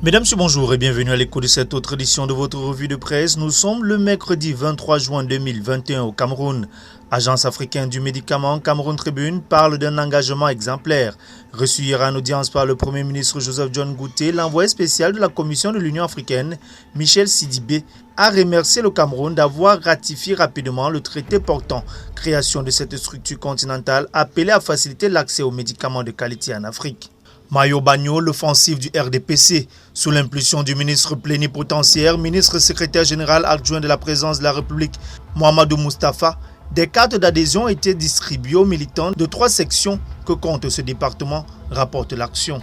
Mesdames, bonjour et bienvenue à l'écoute de cette autre édition de votre revue de presse. Nous sommes le mercredi 23 juin 2021 au Cameroun. Agence africaine du médicament Cameroun Tribune parle d'un engagement exemplaire. Reçu hier en audience par le Premier ministre Joseph John Gouté, l'envoyé spécial de la Commission de l'Union africaine, Michel Sidibé, a remercié le Cameroun d'avoir ratifié rapidement le traité portant création de cette structure continentale appelée à faciliter l'accès aux médicaments de qualité en Afrique. Mayo Bagno, l'offensive du RDPC, sous l'impulsion du ministre plénipotentiaire, ministre secrétaire général adjoint de la présidence de la République, Mohamedou Moustapha, des cartes d'adhésion étaient distribuées aux militants de 3 sections que compte ce département, rapporte l'Action.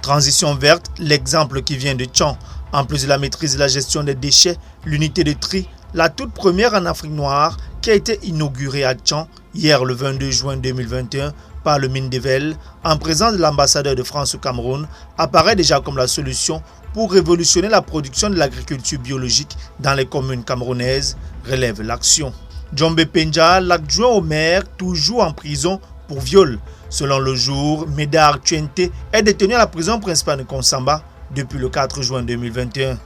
Transition verte, l'exemple qui vient de Tchang, en plus de la maîtrise de la gestion des déchets, l'unité de tri, la toute première en Afrique noire qui a été inaugurée à Tchang hier le 22 juin 2021 par le Mindevel, en présence de l'ambassadeur de France au Cameroun, apparaît déjà comme la solution pour révolutionner la production de l'agriculture biologique dans les communes camerounaises, relève l'Action. Djombe Penja, l'adjoint au maire, toujours en prison pour viol. Selon Le Jour, Médard Tuente est détenu à la prison principale de Konsamba depuis le 4 juin 2021.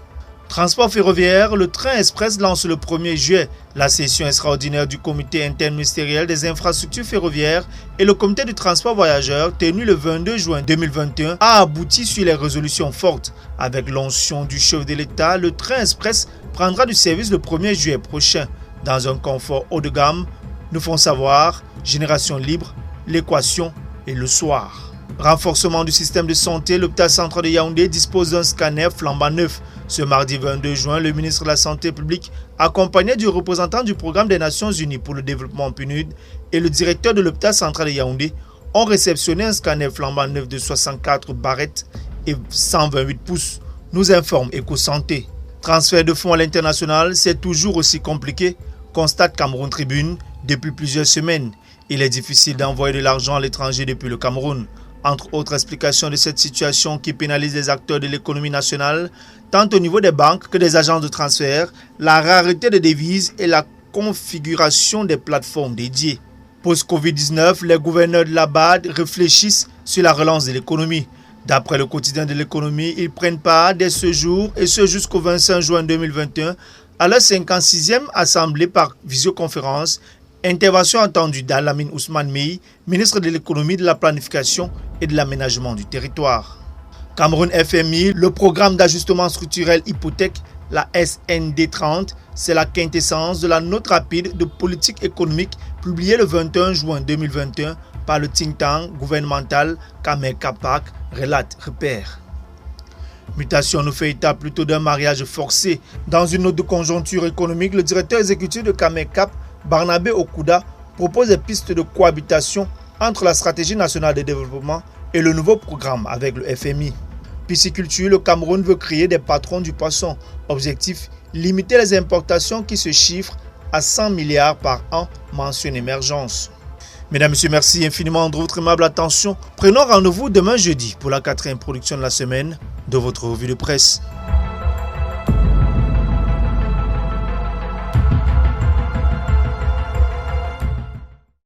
Transport ferroviaire, le train express lance le 1er juillet la session extraordinaire du comité interministériel des infrastructures ferroviaires et le comité du transport voyageurs tenu le 22 juin 2021 a abouti sur les résolutions fortes. Avec l'onction du chef de l'État, le train express prendra du service le 1er juillet prochain dans un confort haut de gamme, nous font savoir Génération Libre, l'Équation et Le Soir. Renforcement du système de santé, l'hôpital central de Yaoundé dispose d'un scanner flambant neuf. Ce mardi 22 juin, le ministre de la Santé publique, accompagné du représentant du programme des Nations Unies pour le développement PNUD et le directeur de l'hôpital central de Yaoundé, ont réceptionné un scanner flambant neuf de 64 barrettes et 128 pouces, nous informe EcoSanté. Transfert de fonds à l'international, c'est toujours aussi compliqué, constate Cameroun Tribune depuis plusieurs semaines. Il est difficile d'envoyer de l'argent à l'étranger depuis le Cameroun. Entre autres explications de cette situation qui pénalise les acteurs de l'économie nationale, tant au niveau des banques que des agences de transfert, la rareté des devises et la configuration des plateformes dédiées. Post-Covid-19, les gouverneurs de la BAD réfléchissent sur la relance de l'économie. D'après le quotidien de l'économie, ils prennent part dès ce jour et ce jusqu'au 25 juin 2021 à leur 56e assemblée par visioconférence. Intervention entendue d'Alamine Ousmane Mey, ministre de l'économie, de la planification et de l'aménagement du territoire. Cameroun FMI, le programme d'ajustement structurel hypothèque, la SND 30, c'est la quintessence de la note rapide de politique économique publiée le 21 juin 2021 par le think tank gouvernemental Kamer Kapak, relate Repère. Mutation nous fait état plutôt d'un mariage forcé. Dans une note de conjoncture économique, le directeur exécutif de Kamer Cap, Barnabé Okuda, propose des pistes de cohabitation entre la stratégie nationale de développement et le nouveau programme avec le FMI. Pisciculture, le Cameroun veut créer des patrons du poisson. Objectif, limiter les importations qui se chiffrent à 100 milliards par an, mentionne Émergence. Mesdames, Messieurs, merci infiniment de votre aimable attention. Prenons rendez-vous demain jeudi pour la 4e production de la semaine de votre revue de presse.